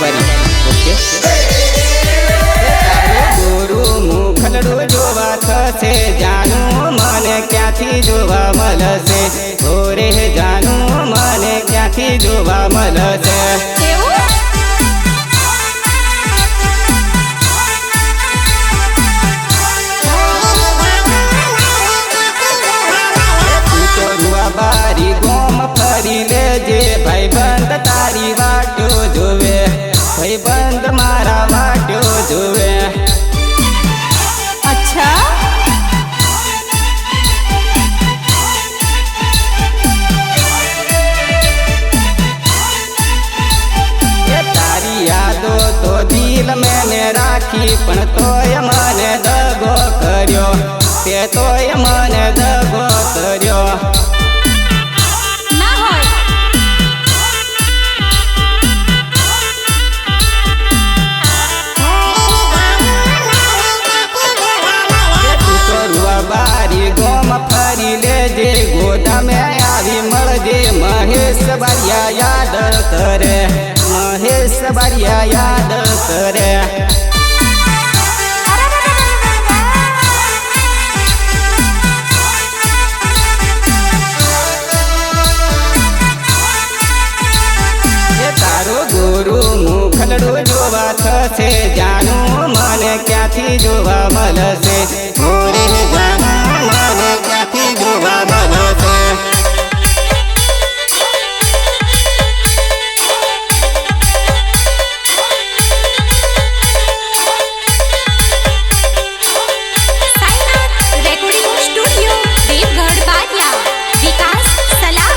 Worry okay गुरु मुखलडू जोवा थसे जानू मने क्यांथी जोवा मलसे ओरे जानू मने क्यांथी जोवा मलसे बारी गोम फरी लेजे भाईबंद तारी वाट्यो जोवे भाईबंद मारा वाट्यो जोवे अच्छा ये तारी यादो तो दिल मैंने राखी पण तोय मने दगो कर्यो ते तोय मने दगो कर्यो फरी लेजे गोदा में आवी मलजे महेश बारिया याद करे महेश बारिया याद करे तारो गुरु मुखलडू जोवा थसे जानू मने क्यांथी जोवा मलसे ओरे जानू मने क्यांथी जोवा मलसे रेकॉर्डिंग स्टूडियो देवगढ़ बारिया विकास सलाह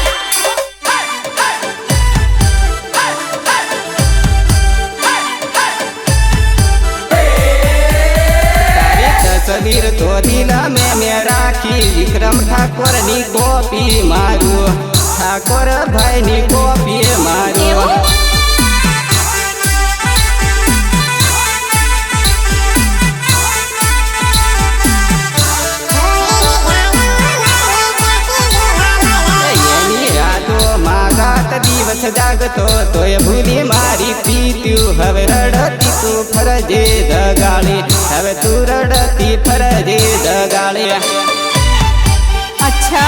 तस्वीर तो दिल में मैं राखी विक्रम ठाकुर नी कॉपी मारू ठाकुर भाई नी कॉपी मारू दिवस जागतो तोय भूली मारी पीत्यू हवे रडती तू फरजे दगाली हवे तू रडती फरजे दगाली अच्छा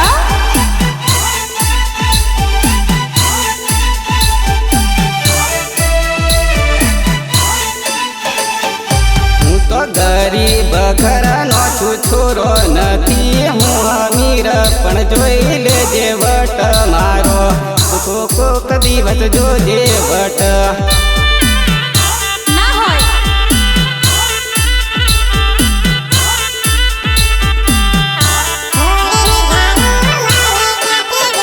हूँ तो गरीब घर नो छू छोरो नथी हूँ अमीर पण जोई लेजे वट मारो कोक दिवस जो जे वट ना होय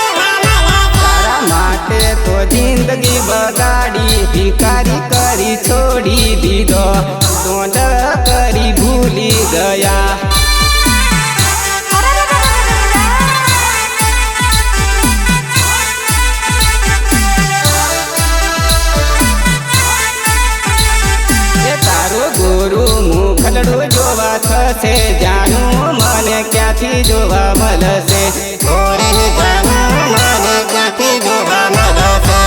तारा माटे तो जिंदगी बगाड़ी भिकारी करी छोड़ी दीदो तोंड करी भूली गया गुरु मुखलडू जोवा थसे जानू मने क्यांथी जोवा मलसे ओरे जानू मने क्यांथी जोवा मलसे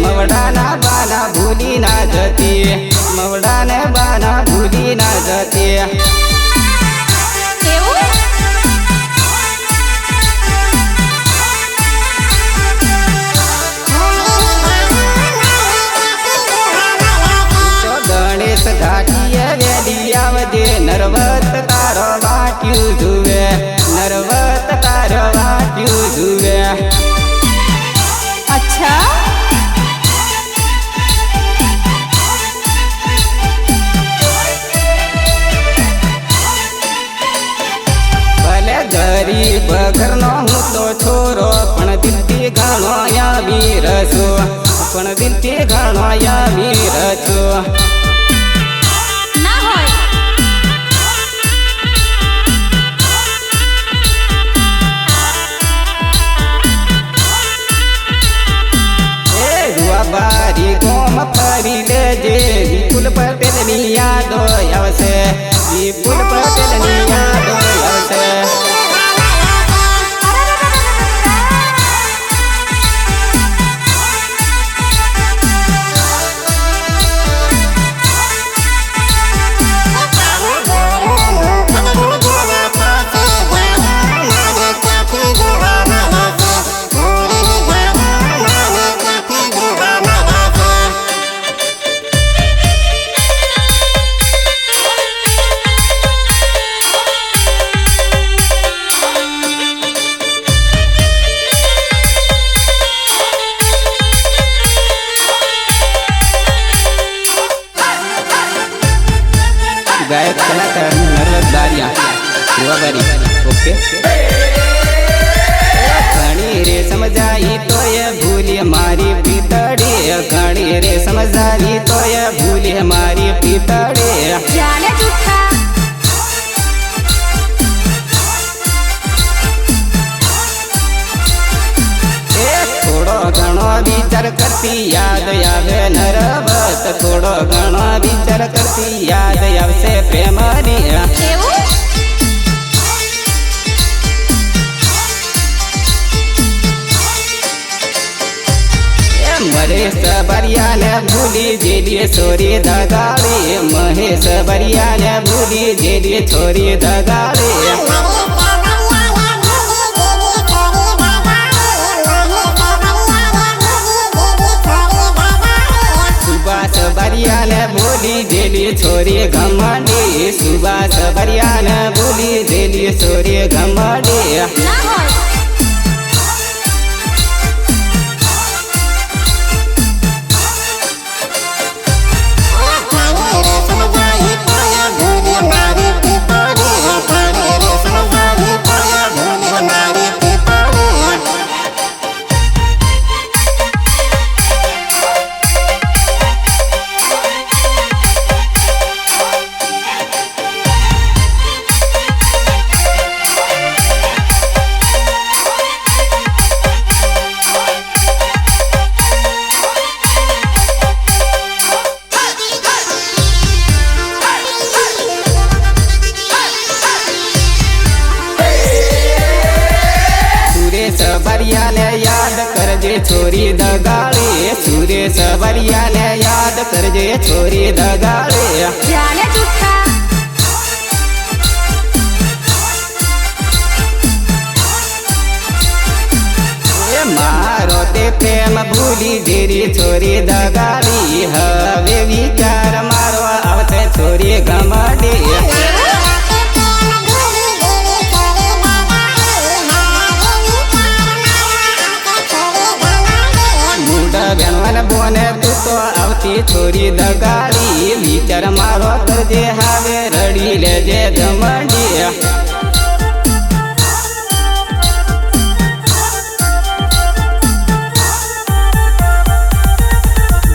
मवडाना बाना भूली ना जती मवडाने बाना भूली ना जती तो गणेश घाटिया वेली आवजे नरवत तारो वाट्यू जुवे नरवत तारो वाट्यू जुवे अच्छा गरीब घरनो हूँ तो छोरो पण दिलथी घणो आवीर छो पण दिलथी घणो आवीर छो। વિપુલ પટેલની યાદ આવશે. गायक कलाकार नर्वद बारिया युवाबारी ओके. घणी रे समजाई तो ये भूली मारी पीतड़ी, घणी रे समजाई तो ये भूली मारी पीतड़ी. जाने झूठा थोड़ो घणो विचार करती याद आवे नरवत, थोड़ो घणो विचार करती याद आवશે પ્રેમની. એવું મહેશ બરિયાને ભૂલી જેલી છોરી દગાડી, મહેશ બરિયાને ભૂલી જેલી છોરી દગાડી. સુભાષ બરિયાને ભૂલી જેલી છોરી ઘમંડી, સુભાષ બરિયાને ભૂલી જેલી છોરી ઘમંડી. ના હોય બરિયાને યાદ કરજે છોરી દગાડી, સુરેશ બરિયાને યાદ કરજે છોરી દગાડી. જાને झूठा મારો તે પ્રેમ ભૂલી જેરી છોરી દગાડી, હવે વિચાર મારો આવશે છોરી ઘમંડી. બેનવાને બોને તું તો આવતી છોરી દગાડી, વિચાર મારો કરજે હવે રડી લેજે ઘમંડી.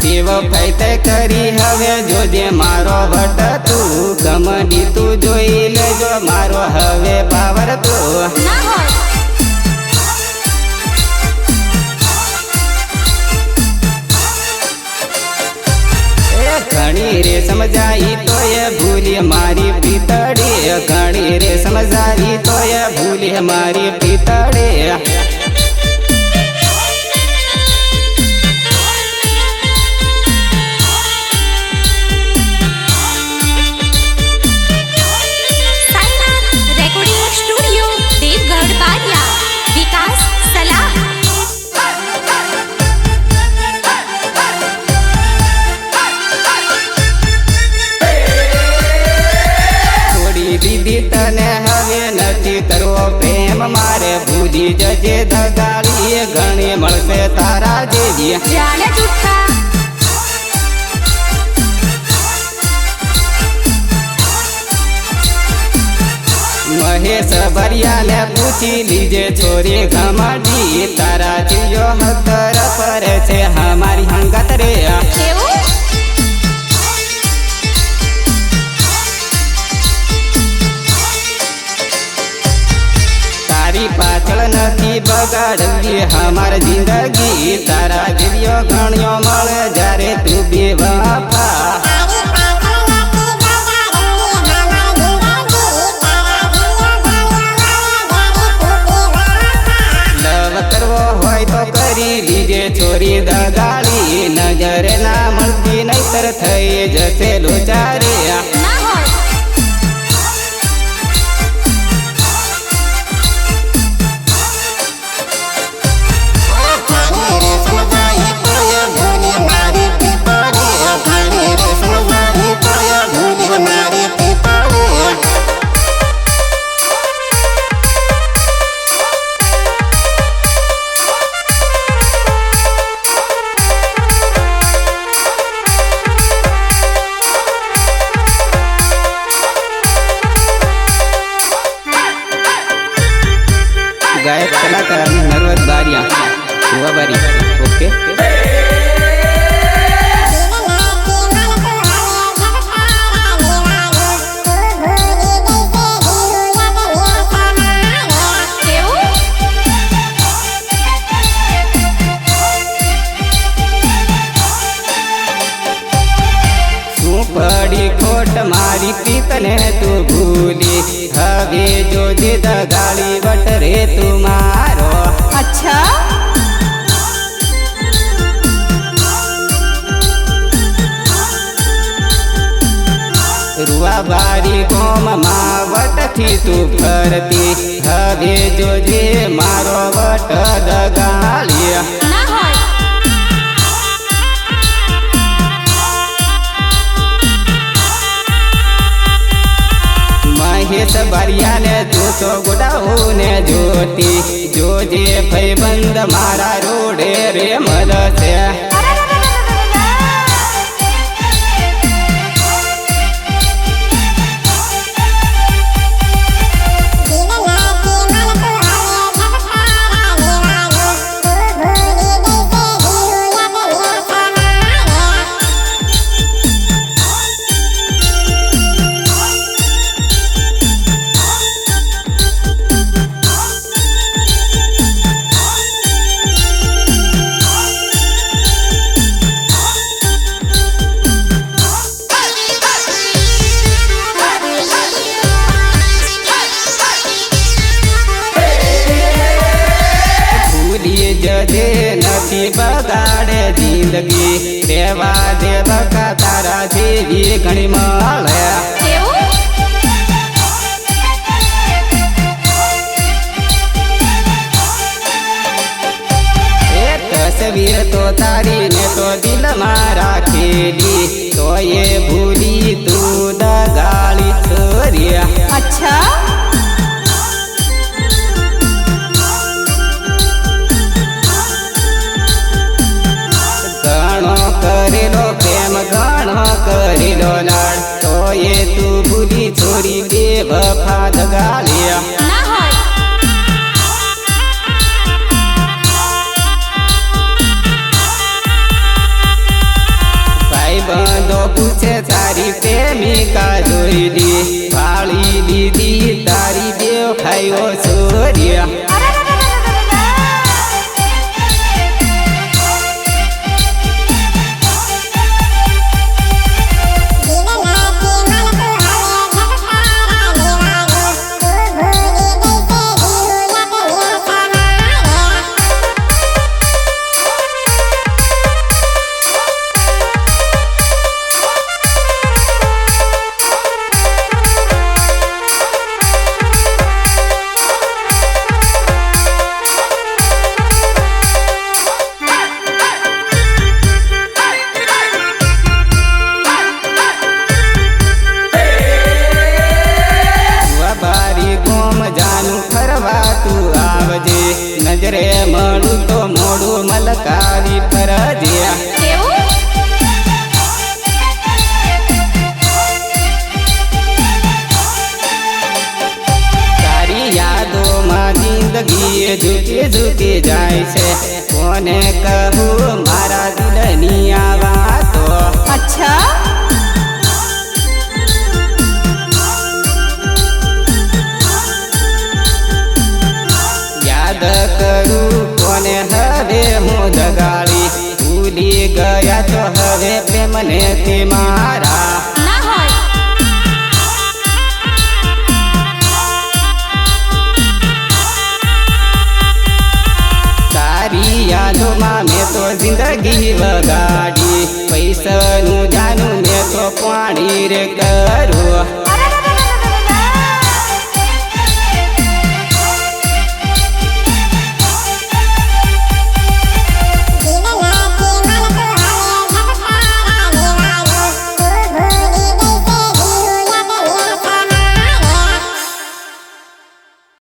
દેવ ફૈતે કરી હવે જોજે મારો વટ તું, ઘમંડી તું જોઈ લેજો મારો હવે પાવર તું. ના હોય ઘણી રે સમજાઈ તો એ ભૂલી મારી પીતળી, ઘણી રે સમજાઈ તો એ ભૂલી મારી પીતળી. સાઈનાથ રેકોર્ડિંગ સ્ટુડિયો દેવગઢ બારિયા વિકાસ સલાહ દીદી તને હવે નથી કરવો પ્રેમ મારે, ભૂલી જજે દગાડી ઘણી મળશે તારા જેવી. જાને झूठा મહેશ બરિયાને પૂછી લીજે છોરી ઘમંડી, તારા જીયો હતર પર છે હમારી હંગત રે. એવું તારી પાછળ નથી બગાડવી હમાર જિંદગી, તારા જીવ્યો ઘણ્યો મળે જ્યારે તું બેવફા. છોરી દગાળી નજર ના મળતી નહીતર થઈ જશે લોચારિયા ના હોય गायक कलाकार नरवत बारिया हुआ बारी ओके એવું શું પડી ખોટ મારી પ્રીતને તું ભૂલી હવે જો દે દગાળી વટ રે તું મારો અચ્છા રૂવા બારી ગોમમાં વટથી તું ફરતી હવે જોજે મારો વટ દગાળી ના હોય મહેશ બારિયાને તું તો ગોડાઓને જોતી જોજે ભાઈબંધ મારા રોડે રે મળશે જજે નથી બગાડે જિંદગી રેવા દે બકા તારા જેવી ઘણી મળે એવું એ તસવીર તો તારી ને તો દિલમાં રાખેલી તો એ ભૂલી તું દગાળી છોર્યા અચ્છા ઘણો કરેલો પ્રેમ ઘણો કરેલો લાડ તો એ તું ભૂલી છોરી બે વફા દગાળ્યા ના હોય ભાઈ બંધો પૂછે તારી પ્રેમિકા જોઈ લી ફાળી લીધી તારી દેવ ખાયો છોર્યા નજરે મળું તો મોડું મલકાવી ફરજ્યા એવું તારી યાદોમાં જિંદગી ઝૂકી ઝૂકી જાય છે કોને કહું મારા દિલની આ વાતો અચ્છા યાદ કરું કોને હવે હું જગાડી ભૂલી ગયા તો હવે પ્રેમને તે મારા ના હોય તારી યાદો માં મેં તો જિંદગી બગાડી પૈસાનું જાનું મેં તો પાણી રે કરું